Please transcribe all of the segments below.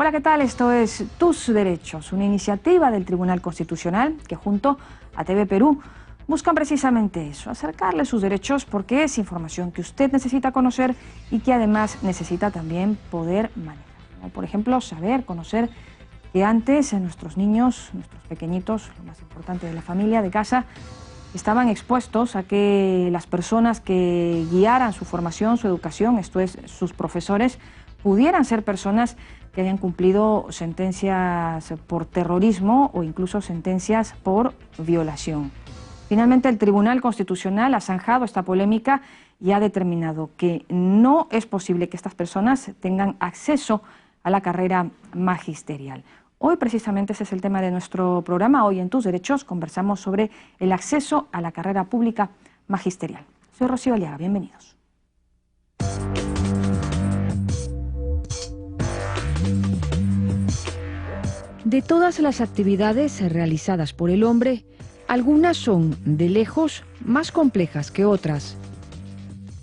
Hola, ¿qué tal? Esto es Tus Derechos, una iniciativa del Tribunal Constitucional que junto a TV Perú buscan precisamente eso, acercarle sus derechos porque es información que usted necesita conocer y que además necesita también poder manejar. Como por ejemplo, saber, conocer que antes nuestros niños, nuestros pequeñitos, lo más importante de la familia, de casa, estaban expuestos a que las personas que guiaran su formación, su educación, esto es, sus profesores, pudieran ser personas que hayan cumplido sentencias por terrorismo o incluso sentencias por violación. Finalmente, el Tribunal Constitucional ha zanjado esta polémica y ha determinado que no es posible que estas personas tengan acceso a la carrera magisterial. Hoy precisamente ese es el tema de nuestro programa. Hoy en Tus Derechos conversamos sobre el acceso a la carrera pública magisterial. Soy Rocío Aliaga, bienvenidos. De todas las actividades realizadas por el hombre, algunas son, de lejos, más complejas que otras.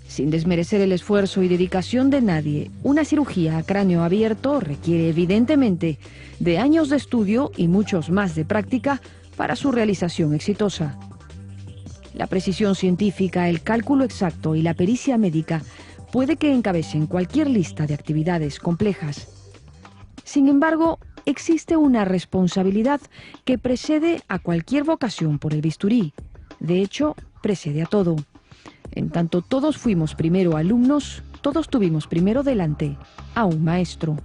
Sin desmerecer el esfuerzo y dedicación de nadie, una cirugía a cráneo abierto requiere evidentemente de años de estudio y muchos más de práctica para su realización exitosa. La precisión científica, el cálculo exacto y la pericia médica puede que encabecen cualquier lista de actividades complejas. Sin embargo, existe una responsabilidad que precede a cualquier vocación por el bisturí. De hecho, precede a todo. En tanto todos fuimos primero alumnos, todos tuvimos primero delante a un maestro.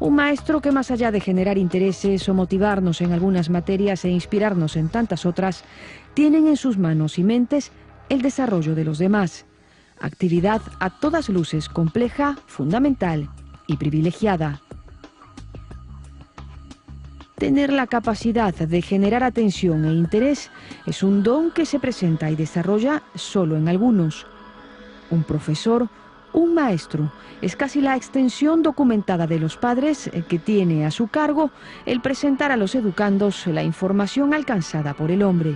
Un maestro que más allá de generar intereses o motivarnos en algunas materias e inspirarnos en tantas otras, tienen en sus manos y mentes el desarrollo de los demás. Actividad a todas luces compleja, fundamental y privilegiada. Tener la capacidad de generar atención e interés es un don que se presenta y desarrolla solo en algunos. Un profesor, un maestro, es casi la extensión documentada de los padres que tiene a su cargo el presentar a los educandos la información alcanzada por el hombre.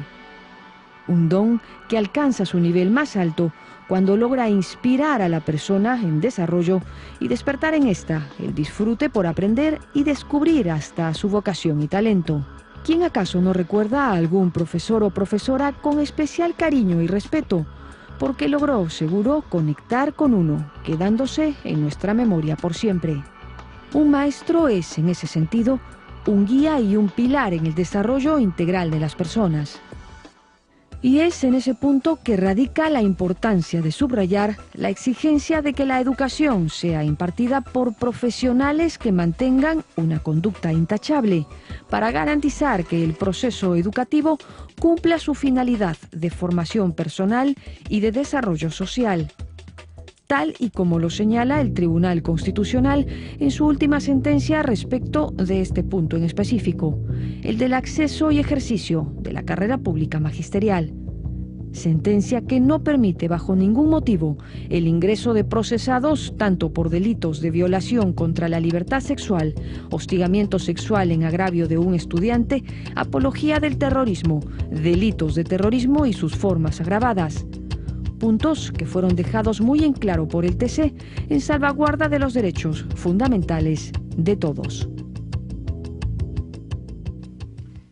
Un don que alcanza su nivel más alto cuando logra inspirar a la persona en desarrollo y despertar en esta el disfrute por aprender y descubrir hasta su vocación y talento. ¿Quién acaso no recuerda a algún profesor o profesora con especial cariño y respeto? Porque logró, seguro, conectar con uno, quedándose en nuestra memoria por siempre. Un maestro es, en ese sentido, un guía y un pilar en el desarrollo integral de las personas. Y es en ese punto que radica la importancia de subrayar la exigencia de que la educación sea impartida por profesionales que mantengan una conducta intachable, para garantizar que el proceso educativo cumpla su finalidad de formación personal y de desarrollo social. Tal y como lo señala el Tribunal Constitucional en su última sentencia respecto de este punto en específico, el del acceso y ejercicio de la carrera pública magisterial. Sentencia que no permite bajo ningún motivo el ingreso de procesados tanto por delitos de violación contra la libertad sexual, hostigamiento sexual en agravio de un estudiante, apología del terrorismo, delitos de terrorismo y sus formas agravadas. Puntos que fueron dejados muy en claro por el TC en salvaguarda de los derechos fundamentales de todos.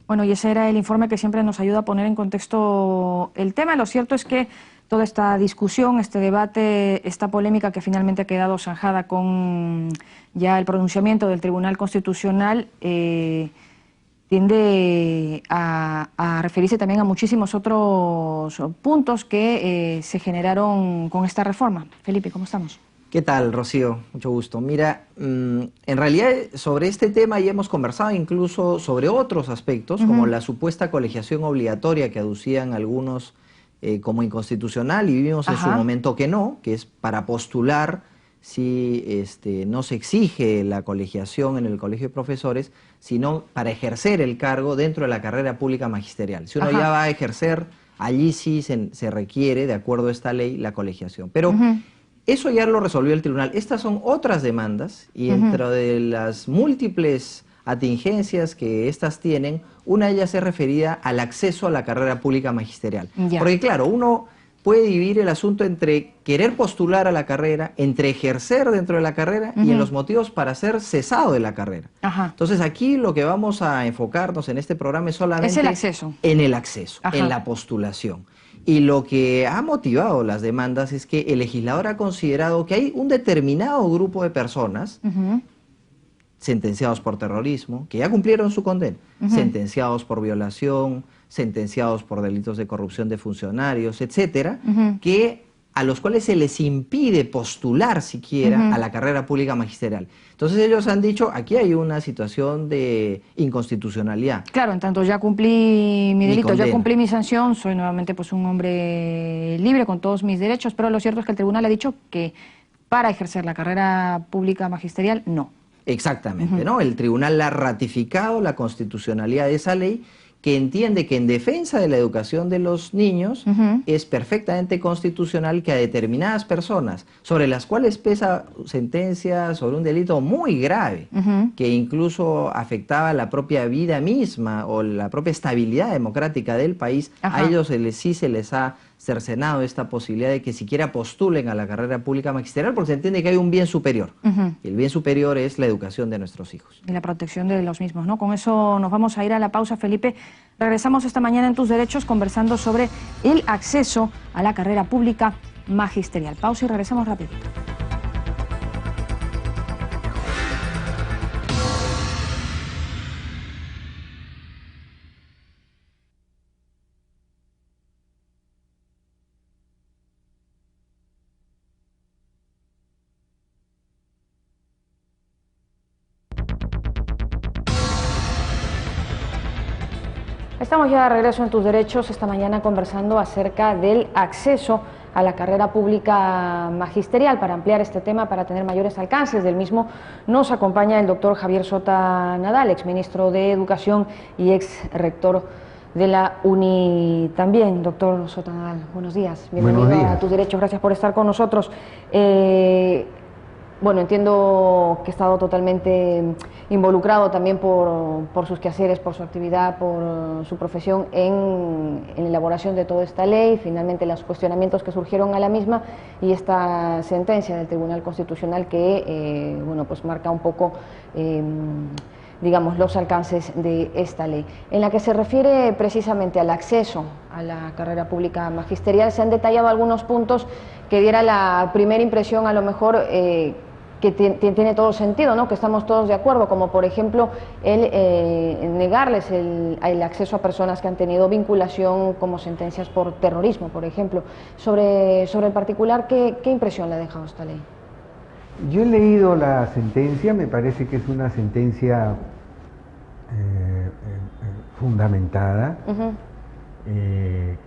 Bueno, y ese era el informe que siempre nos ayuda a poner en contexto el tema. Lo cierto es que toda esta discusión, este debate, esta polémica que finalmente ha quedado zanjada con ya el pronunciamiento del Tribunal Constitucional, tiende a referirse también a muchísimos otros puntos que se generaron con esta reforma. Felipe, ¿cómo estamos? ¿Qué tal, Rocío? Mucho gusto. Mira, en realidad sobre este tema ya hemos conversado incluso sobre otros aspectos, como la supuesta colegiación obligatoria que aducían algunos como inconstitucional y vimos en su momento que no, que es para postular si no se exige la colegiación en el colegio de profesores, sino para ejercer el cargo dentro de la carrera pública magisterial. Si uno ya va a ejercer, allí sí se requiere, de acuerdo a esta ley, la colegiación. Pero eso ya lo resolvió el tribunal. Estas son otras demandas y dentro de las múltiples atingencias que estas tienen, una de ellas es referida al acceso a la carrera pública magisterial. Porque claro, uno puede dividir el asunto entre querer postular a la carrera, entre ejercer dentro de la carrera y en los motivos para ser cesado de la carrera. Entonces aquí lo que vamos a enfocarnos en este programa es solamente el acceso. En el acceso, en la postulación. Y lo que ha motivado las demandas es que el legislador ha considerado que hay un determinado grupo de personas sentenciados por terrorismo, que ya cumplieron su condena, sentenciados por violación, sentenciados por delitos de corrupción de funcionarios, etcétera, que a los cuales se les impide postular siquiera a la carrera pública magisterial. Entonces ellos han dicho, aquí hay una situación de inconstitucionalidad. Claro, en tanto ya cumplí mi delito, ya cumplí mi sanción, soy nuevamente pues un hombre libre con todos mis derechos, pero lo cierto es que el tribunal ha dicho que para ejercer la carrera pública magisterial, no. Exactamente, ¿no? El tribunal ha ratificado la constitucionalidad de esa ley, que entiende que en defensa de la educación de los niños es perfectamente constitucional que a determinadas personas, sobre las cuales pesa sentencia sobre un delito muy grave, que incluso afectaba la propia vida misma o la propia estabilidad democrática del país, a ellos sí se les ha cercenado esta posibilidad de que siquiera postulen a la carrera pública magisterial, porque se entiende que hay un bien superior. Y el bien superior es la educación de nuestros hijos. Y la protección de los mismos, ¿no? Con eso nos vamos a ir a la pausa, Felipe. Regresamos esta mañana en Tus Derechos conversando sobre el acceso a la carrera pública magisterial. Pausa y regresamos rapidito. Estamos ya de regreso en Tus Derechos, esta mañana conversando acerca del acceso a la carrera pública magisterial. Para ampliar este tema, para tener mayores alcances del mismo, nos acompaña el doctor Javier Sota Nadal, exministro de Educación y ex rector de la UNI también. Doctor Sota Nadal, buenos días, bienvenido a Tus Derechos, gracias por estar con nosotros. Bueno, entiendo que ha estado totalmente involucrado también por sus quehaceres, por su actividad, por su profesión en la elaboración de toda esta ley, finalmente los cuestionamientos que surgieron a la misma y esta sentencia del Tribunal Constitucional que bueno, pues marca un poco digamos, los alcances de esta ley. En la que se refiere precisamente al acceso a la carrera pública magisterial, se han detallado algunos puntos que diera la primera impresión, a lo mejor, que tiene todo sentido, ¿no? Que estamos todos de acuerdo, como por ejemplo el negarles el acceso a personas que han tenido vinculación como sentencias por terrorismo, por ejemplo. Sobre el particular, ¿qué impresión le ha dejado esta ley? Yo he leído la sentencia, me parece que es una sentencia fundamentada.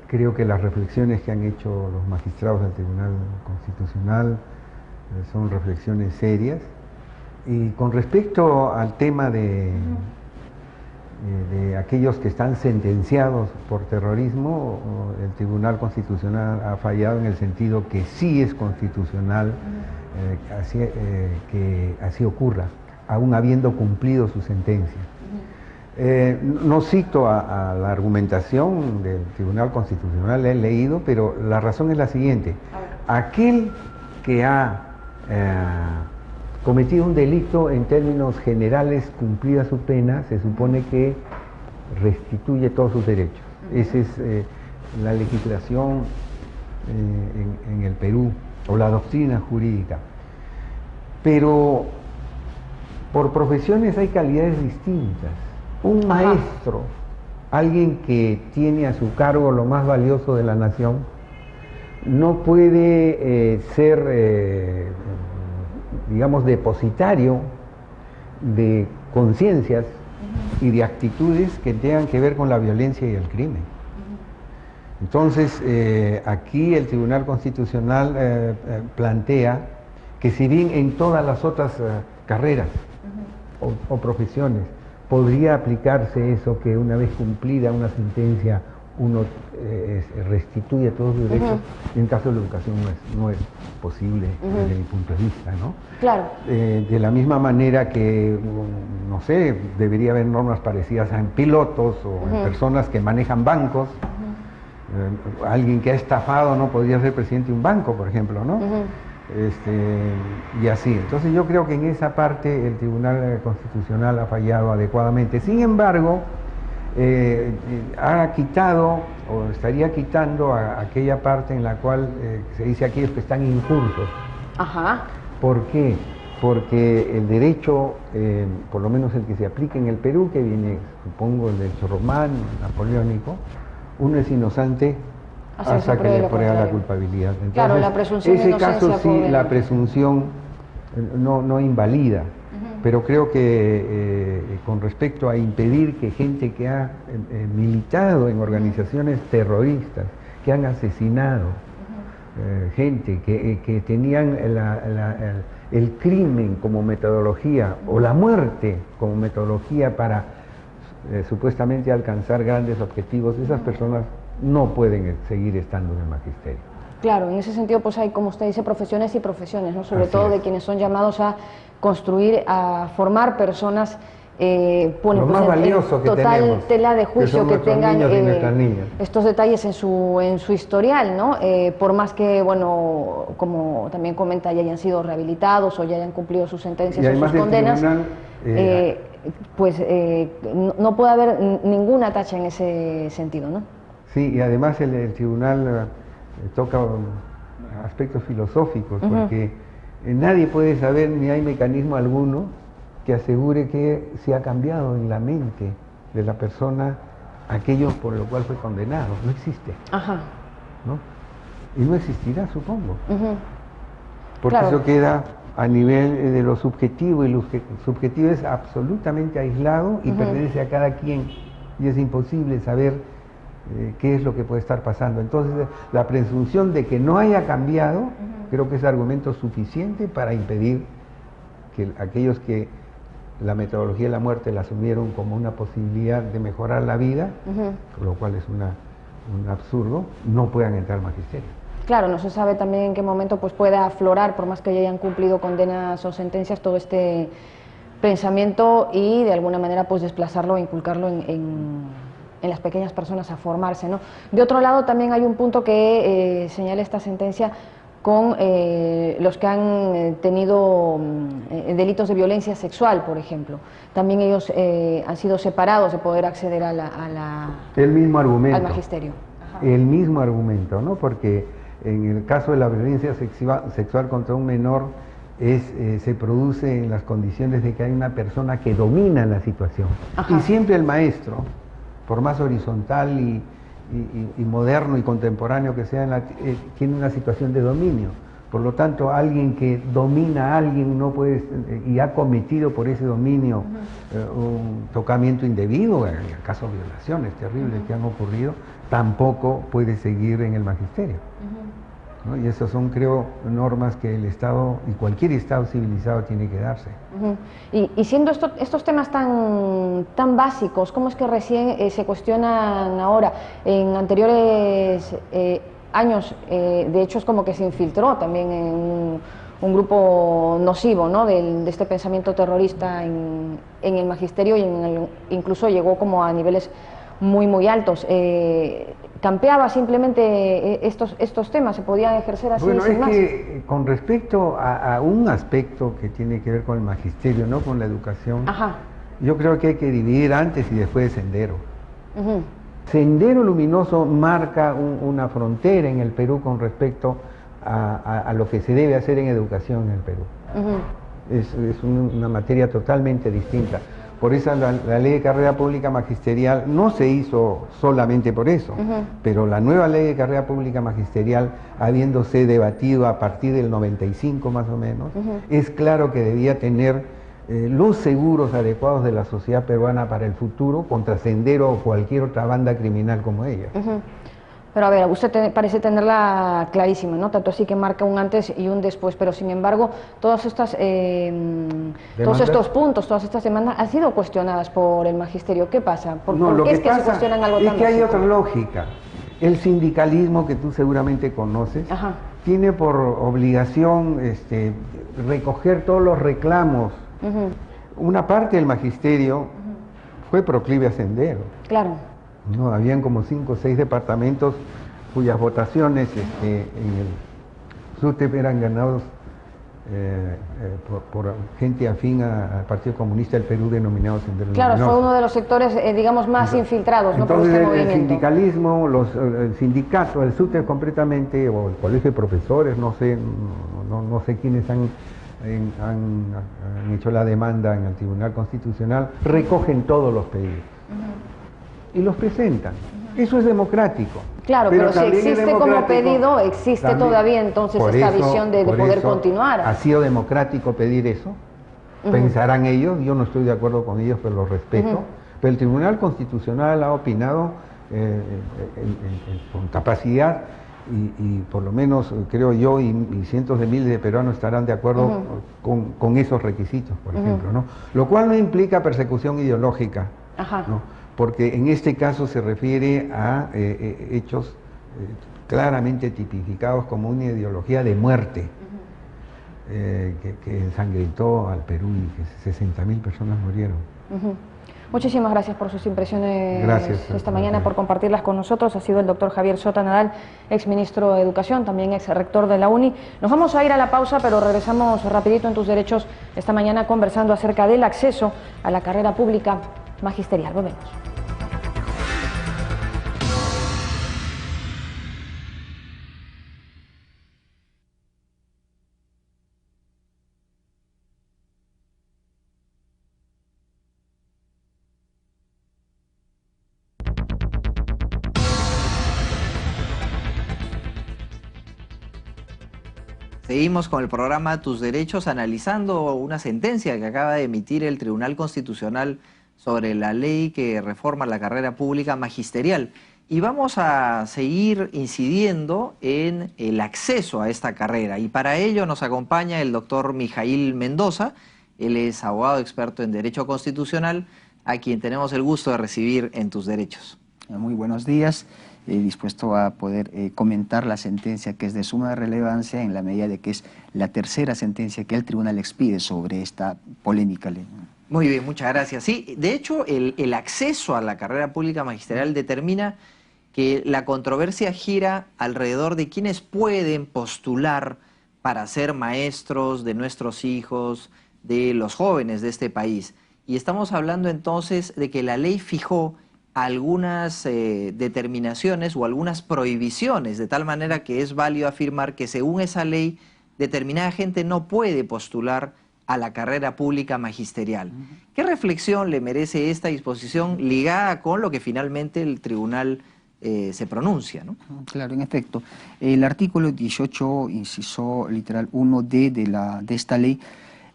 Creo que las reflexiones que han hecho los magistrados del Tribunal Constitucional son reflexiones serias. Y con respecto al tema de aquellos que están sentenciados por terrorismo, el Tribunal Constitucional ha fallado en el sentido que sí es constitucional que así ocurra, aún habiendo cumplido su sentencia. No cito a la argumentación del Tribunal Constitucional, la he leído, pero la razón es la siguiente: aquel que ha cometido un delito en términos generales, cumplida su pena, se supone que restituye todos sus derechos. Esa es la legislación en el Perú, o la doctrina jurídica. Pero por profesiones hay calidades distintas. Un maestro, alguien que tiene a su cargo lo más valioso de la nación, no puede ser, digamos, depositario de conciencias y de actitudes que tengan que ver con la violencia y el crimen. Entonces, aquí el Tribunal Constitucional plantea que si bien en todas las otras carreras o profesiones podría aplicarse eso, que una vez cumplida una sentencia uno restituye todos sus derechos, en caso de la educación no es posible desde mi punto de vista, ¿no? Claro. De la misma manera que, no sé, debería haber normas parecidas en pilotos o en personas que manejan bancos. alguien que ha estafado no podría ser presidente de un banco, por ejemplo, ¿no? Y así. Entonces yo creo que en esa parte el Tribunal Constitucional ha fallado adecuadamente. Sin embargo, ha quitado o estaría quitando a aquella parte en la cual se dice aquellos que están incursos. Ajá. ¿Por qué? Porque el derecho, por lo menos el que se aplica en el Perú, que viene, supongo, el derecho romano, napoleónico, uno es inocente hasta que le prueba la culpabilidad. Entonces, claro, la presunción de inocencia. Ese caso sí, la presunción no invalida, pero creo que con respecto a impedir que gente que ha militado en organizaciones terroristas, que han asesinado gente, que tenían el crimen como metodología o la muerte como metodología para supuestamente alcanzar grandes objetivos, esas personas no pueden seguir estando en el magisterio. Claro, en ese sentido pues hay, como usted dice, profesiones y profesiones, ¿no? Sobre todo de quienes son llamados a construir, a formar personas, lo más valioso que total tenemos, tela de juicio que tengan estos detalles en su historial, ¿no? Por más que, bueno, como también comenta, ya hayan sido rehabilitados o ya hayan cumplido sus sentencias o sus condenas, no puede haber ninguna tacha en ese sentido, ¿no? Sí, y además el tribunal toca aspectos filosóficos, porque nadie puede saber, ni hay mecanismo alguno que asegure que se ha cambiado en la mente de la persona aquello por lo cual fue condenado. No existe. Ajá. ¿No? Y no existirá, supongo. Porque claro, eso queda a nivel de lo subjetivo, y lo subjetivo es absolutamente aislado y pertenece a cada quien, y es imposible saber qué es lo que puede estar pasando. Entonces, la presunción de que no haya cambiado, creo que es argumento suficiente para impedir que aquellos que la metodología de la muerte la asumieron como una posibilidad de mejorar la vida, lo cual es un absurdo, no puedan entrar al magisterio. Claro, no se sabe también en qué momento pues pueda aflorar, por más que ya hayan cumplido condenas o sentencias, todo este pensamiento y de alguna manera pues desplazarlo e inculcarlo en las pequeñas personas a formarse, ¿no? De otro lado también hay un punto que señala esta sentencia con los que han tenido delitos de violencia sexual, por ejemplo. También ellos han sido separados de poder acceder el mismo argumento, al magisterio. Ajá. El mismo argumento, ¿no? Porque en el caso de la violencia sexual contra un menor se produce en las condiciones de que hay una persona que domina la situación. Y siempre el maestro, por más horizontal y moderno y contemporáneo que sea, tiene una situación de dominio. Por lo tanto, alguien que domina a alguien no puede, y ha cometido por ese dominio un tocamiento indebido, en el caso de violaciones terribles que han ocurrido, tampoco puede seguir en el magisterio. ¿No? Y esas son, creo, normas que el Estado y cualquier Estado civilizado tiene que darse. Y siendo estos temas tan básicos, ¿cómo es que recién se cuestionan ahora? En anteriores años, de hecho, es como que se infiltró también en un grupo nocivo, ¿no? de este pensamiento terrorista en el magisterio, y incluso llegó como a niveles muy altos. ¿Campeaba simplemente estos temas? ¿Se podían ejercer así? Bueno, sin más? Que con respecto a un aspecto que tiene que ver con el magisterio, no con la educación, yo creo que hay que dividir antes y después de Sendero. Sendero Luminoso marca una frontera en el Perú con respecto a lo que se debe hacer en educación en el Perú. Es una materia totalmente distinta. Por eso la ley de carrera pública magisterial no se hizo solamente por eso, pero la nueva ley de carrera pública magisterial, habiéndose debatido a partir del 95 más o menos, es claro que debía tener los seguros adecuados de la sociedad peruana para el futuro contra Sendero o cualquier otra banda criminal como ella. Pero a ver, usted parece tenerla clarísima, ¿no? Tanto así que marca un antes y un después, pero sin embargo, todos estos puntos, todas estas demandas han sido cuestionadas por el magisterio. ¿Qué pasa? ¿Por qué es que se cuestionan algo tan básico? Es que hay otra lógica. El sindicalismo, que tú seguramente conoces, tiene por obligación recoger todos los reclamos. Una parte del magisterio fue proclive a Sendero. Claro. No, habían como 5 o 6 departamentos cuyas votaciones en el SUTEP eran ganados por gente afín al Partido Comunista del Perú, denominados Senderos Claro, Luminosos. fue uno de los sectores, digamos, más infiltrados, ¿no? Por Entonces, este el movimiento. sindicalismo, el sindicato, el SUTEP concretamente, o el colegio de profesores, no sé quiénes han hecho la demanda en el Tribunal Constitucional, recogen todos los pedidos y los presentan. Eso es democrático. Claro, pero si existe como pedido, existe también, todavía entonces esta visión de poder continuar. Ha sido democrático pedir eso, pensarán ellos, yo no estoy de acuerdo con ellos, pero los respeto, pero el Tribunal Constitucional ha opinado con capacidad y por lo menos creo yo y cientos de miles de peruanos estarán de acuerdo con esos requisitos, por ejemplo, ¿no? Lo cual no implica persecución ideológica, ¿no? Porque en este caso se refiere a hechos claramente tipificados como una ideología de muerte que ensangrentó al Perú y que 60.000 personas murieron. Muchísimas gracias por sus impresiones esta mañana, por compartirlas con nosotros. Ha sido el doctor Javier Sota Nadal, exministro de Educación, también ex rector de la UNI. Nos vamos a ir a la pausa, pero regresamos rapidito en Tus Derechos esta mañana conversando acerca del acceso a la carrera pública magisterial. Volvemos. Seguimos con el programa Tus Derechos, analizando una sentencia que acaba de emitir el Tribunal Constitucional sobre la ley que reforma la carrera pública magisterial. Y vamos a seguir incidiendo en el acceso a esta carrera. Y para ello nos acompaña el doctor Mijaíl Mendoza. Él es abogado experto en Derecho Constitucional, a quien tenemos el gusto de recibir en Tus Derechos. Muy buenos días. Dispuesto a poder comentar la sentencia, que es de suma relevancia en la medida de que es la tercera sentencia que el tribunal expide sobre esta polémica ley. Muy bien, muchas gracias. Sí, de hecho, el acceso a la carrera pública magisterial determina que la controversia gira alrededor de quienes pueden postular para ser maestros de nuestros hijos, de los jóvenes de este país. Y estamos hablando entonces de que la ley fijó algunas determinaciones o algunas prohibiciones, de tal manera que es válido afirmar que según esa ley, determinada gente no puede postular a la carrera pública magisterial. ¿Qué reflexión le merece esta disposición ligada con lo que finalmente el tribunal se pronuncia, ¿no? Claro, en efecto. El artículo 18, inciso literal 1D de esta ley,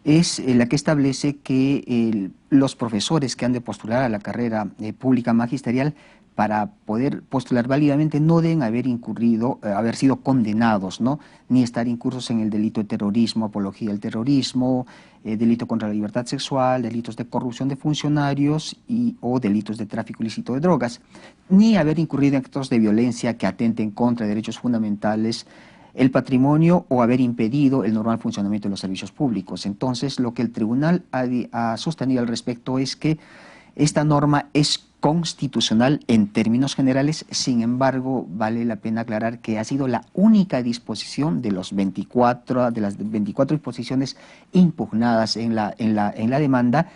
es la que establece que los profesores que han de postular a la carrera pública magisterial, para poder postular válidamente, no deben haber haber sido condenados, ¿no? Ni estar incursos en el delito de terrorismo, apología del terrorismo, delito contra la libertad sexual, delitos de corrupción de funcionarios o delitos de tráfico ilícito de drogas, ni haber incurrido en actos de violencia que atenten contra derechos fundamentales, el patrimonio, o haber impedido el normal funcionamiento de los servicios públicos. Entonces, lo que el tribunal ha sostenido al respecto es que esta norma es constitucional en términos generales. Sin embargo, vale la pena aclarar que ha sido la única disposición de las 24 disposiciones impugnadas en la demanda,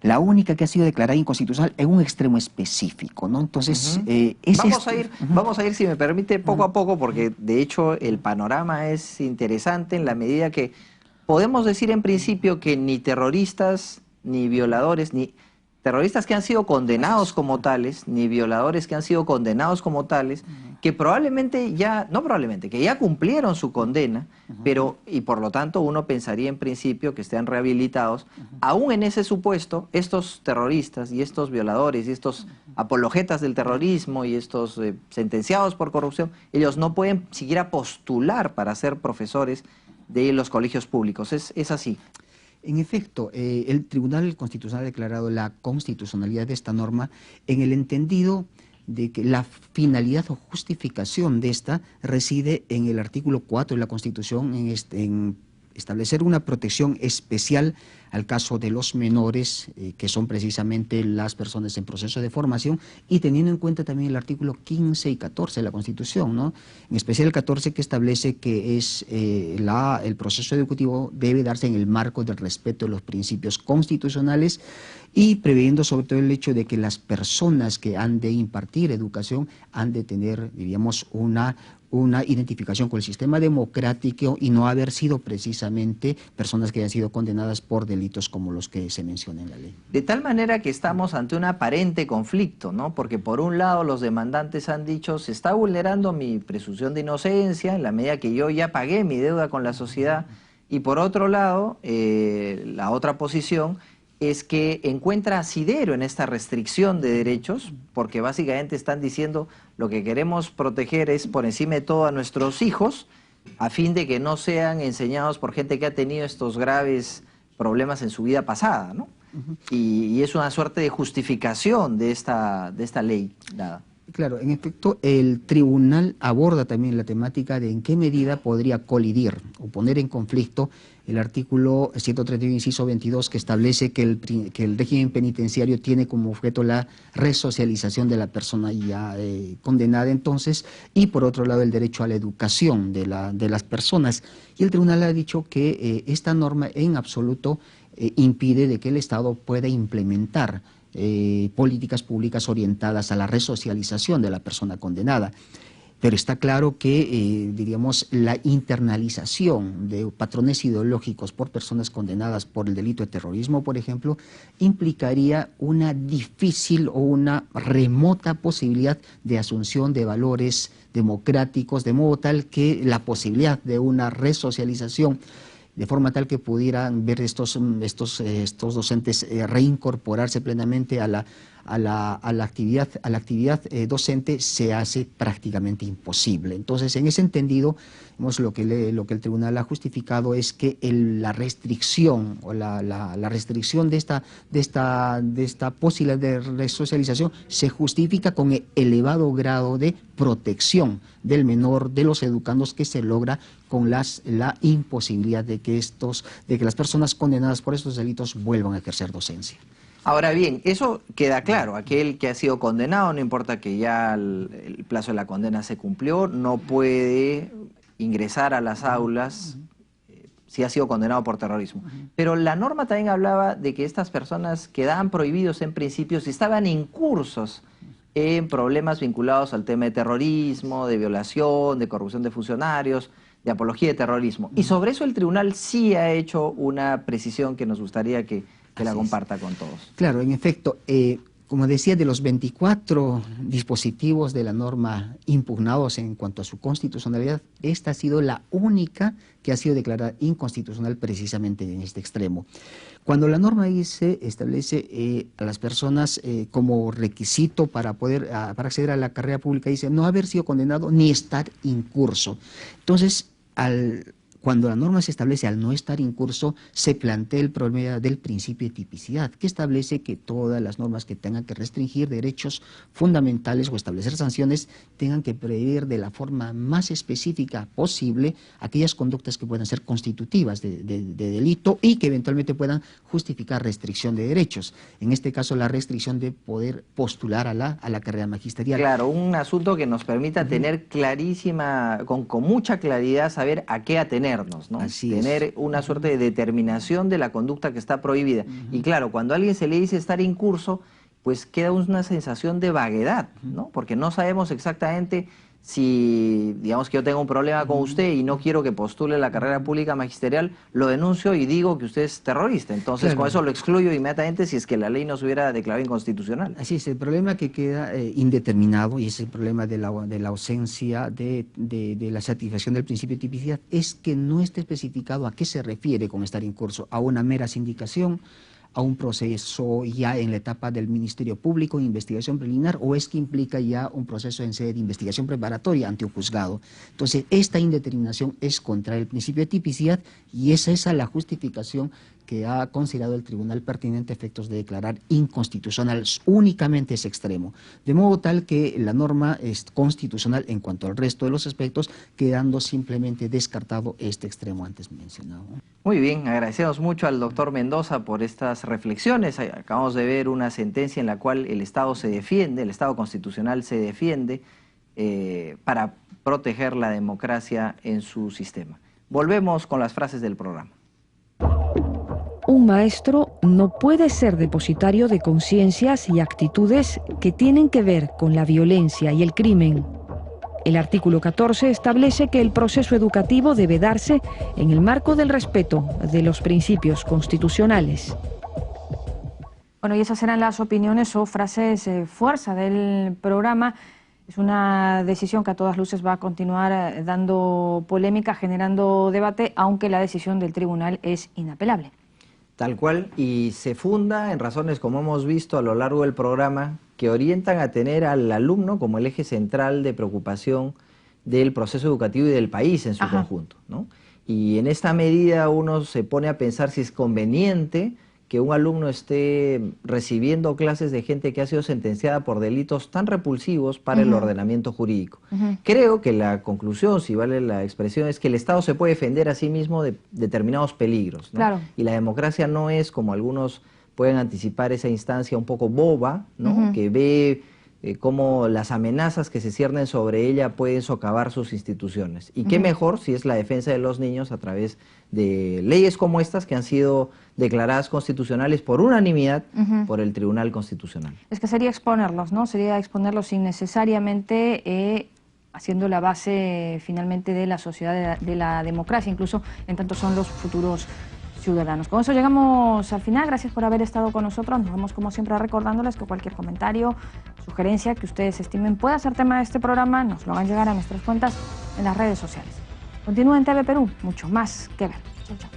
la única que ha sido declarada inconstitucional en un extremo específico, ¿no? Entonces, vamos a ir, si me permite, poco a poco, porque de hecho el panorama es interesante en la medida que podemos decir en principio que ni terroristas, ni violadores, ni terroristas que han sido condenados como tales, ni violadores que han sido condenados como tales, que probablemente ya, no probablemente, que ya cumplieron su condena, pero, y por lo tanto uno pensaría en principio que estén rehabilitados, aún en ese supuesto, estos terroristas y estos violadores y estos apologetas del terrorismo y estos sentenciados por corrupción, ellos no pueden siquiera postular para ser profesores de los colegios públicos. ¿Es así? En efecto, el Tribunal Constitucional ha declarado la constitucionalidad de esta norma en el entendido de que la finalidad o justificación de esta reside en el artículo 4 de la Constitución, en establecer una protección especial al caso de los menores, que son precisamente las personas en proceso de formación, y teniendo en cuenta también el artículo 15 y 14 de la Constitución, ¿no? En especial el 14, que establece que el proceso educativo debe darse en el marco del respeto de los principios constitucionales y previendo sobre todo el hecho de que las personas que han de impartir educación han de tener, diríamos, una identificación con el sistema democrático y no haber sido precisamente personas que hayan sido condenadas por delitos como los que se mencionan en la ley. De tal manera que estamos ante un aparente conflicto, ¿no? Porque por un lado los demandantes han dicho, se está vulnerando mi presunción de inocencia en la medida que yo ya pagué mi deuda con la sociedad, y por otro lado, la otra posición es que encuentra asidero en esta restricción de derechos, porque básicamente están diciendo lo que queremos proteger es por encima de todo a nuestros hijos, a fin de que no sean enseñados por gente que ha tenido estos graves problemas en su vida pasada, ¿no? Y es una suerte de justificación de esta ley dada. Claro, en efecto, el tribunal aborda también la temática de en qué medida podría colidir o poner en conflicto el artículo 131, inciso 22, que establece que el régimen penitenciario tiene como objeto la resocialización de la persona ya condenada entonces, y por otro lado el derecho a la educación de las personas. Y el tribunal ha dicho que esta norma en absoluto impide de que el Estado pueda implementar políticas públicas orientadas a la resocialización de la persona condenada. Pero está claro que, diríamos, la internalización de patrones ideológicos por personas condenadas por el delito de terrorismo, por ejemplo, implicaría una difícil o una remota posibilidad de asunción de valores democráticos, de modo tal que la posibilidad de una resocialización, de forma tal que pudieran ver estos docentes reincorporarse plenamente a la actividad docente, se hace prácticamente imposible. Entonces, en ese entendido, lo que el tribunal ha justificado es que la restricción o la restricción de esta posibilidad de resocialización se justifica con el elevado grado de protección del menor, de los educandos, que se logra con la imposibilidad de que las personas condenadas por estos delitos vuelvan a ejercer docencia. Ahora bien, eso queda claro, aquel que ha sido condenado, no importa que ya el plazo de la condena se cumplió, no puede ingresar a las aulas si ha sido condenado por terrorismo. Pero la norma también hablaba de que estas personas quedaban prohibidos en principio si estaban incursos en problemas vinculados al tema de terrorismo, de violación, de corrupción de funcionarios, de apología de terrorismo. Y sobre eso el tribunal sí ha hecho una precisión que nos gustaría que la comparta con todos. Claro, en efecto, como decía, de los 24 dispositivos de la norma impugnados en cuanto a su constitucionalidad, esta ha sido la única que ha sido declarada inconstitucional precisamente en este extremo. Cuando la norma establece a las personas como requisito para acceder a la carrera pública, dice no haber sido condenado ni estar incurso. Entonces, cuando la norma se establece al no estar incurso, se plantea el problema del principio de tipicidad, que establece que todas las normas que tengan que restringir derechos fundamentales o establecer sanciones tengan que prever de la forma más específica posible aquellas conductas que puedan ser constitutivas de delito y que eventualmente puedan justificar restricción de derechos. En este caso, la restricción de poder postular a la carrera magisterial. Claro, un asunto que nos permita tener clarísima, con mucha claridad, saber a qué atener. ¿no? Tener una suerte de determinación de la conducta que está prohibida. Y claro, cuando a alguien se le dice estar incurso, pues queda una sensación de vaguedad, ¿no? Porque no sabemos exactamente si, digamos que yo tengo un problema con usted y no quiero que postule la carrera pública magisterial, lo denuncio y digo que usted es terrorista. Entonces, claro, con eso lo excluyo inmediatamente si es que la ley no se hubiera declarado inconstitucional. Así es, el problema que queda indeterminado, y es el problema de la ausencia de la satisfacción del principio de tipicidad, es que no está especificado a qué se refiere con estar incurso, a una mera sindicación, a un proceso ya en la etapa del Ministerio Público, investigación preliminar, o es que implica ya un proceso en sede de investigación preparatoria ante un juzgado. Entonces, esta indeterminación es contra el principio de tipicidad y es esa la justificación que ha considerado el tribunal pertinente a efectos de declarar inconstitucional únicamente ese extremo, de modo tal que la norma es constitucional en cuanto al resto de los aspectos, quedando simplemente descartado este extremo antes mencionado. Muy bien, agradecemos mucho al doctor Mendoza por estas reflexiones. Acabamos de ver una sentencia en la cual el Estado se defiende, el Estado constitucional se defiende para proteger la democracia en su sistema. Volvemos con las frases del programa. Un maestro no puede ser depositario de conciencias y actitudes que tienen que ver con la violencia y el crimen. El artículo 14 establece que el proceso educativo debe darse en el marco del respeto de los principios constitucionales. Bueno, y esas eran las opiniones o frases fuerza del programa. Es una decisión que a todas luces va a continuar dando polémica, generando debate, aunque la decisión del tribunal es inapelable. Tal cual, y se funda en razones, como hemos visto a lo largo del programa, que orientan a tener al alumno como el eje central de preocupación del proceso educativo y del país en su conjunto, ¿no? Y en esta medida uno se pone a pensar si es conveniente que un alumno esté recibiendo clases de gente que ha sido sentenciada por delitos tan repulsivos para el ordenamiento jurídico. Creo que la conclusión, si vale la expresión, es que el Estado se puede defender a sí mismo de determinados peligros, ¿no? Claro. Y la democracia no es, como algunos pueden anticipar, esa instancia un poco boba, ¿no? Que ve cómo las amenazas que se ciernen sobre ella pueden socavar sus instituciones. Y qué mejor si es la defensa de los niños a través de leyes como estas que han sido declaradas constitucionales por unanimidad por el Tribunal Constitucional. Es que sería exponerlos, ¿no? Sería exponerlos innecesariamente haciendo la base finalmente de la sociedad, de la democracia, incluso en tanto son los futuros ciudadanos. Con eso llegamos al final. Gracias por haber estado con nosotros. Nos vamos como siempre recordándoles que cualquier comentario, sugerencia que ustedes estimen pueda ser tema de este programa, nos lo hagan llegar a nuestras cuentas en las redes sociales. Continúa en TV Perú, mucho más que ver. Chau, chau.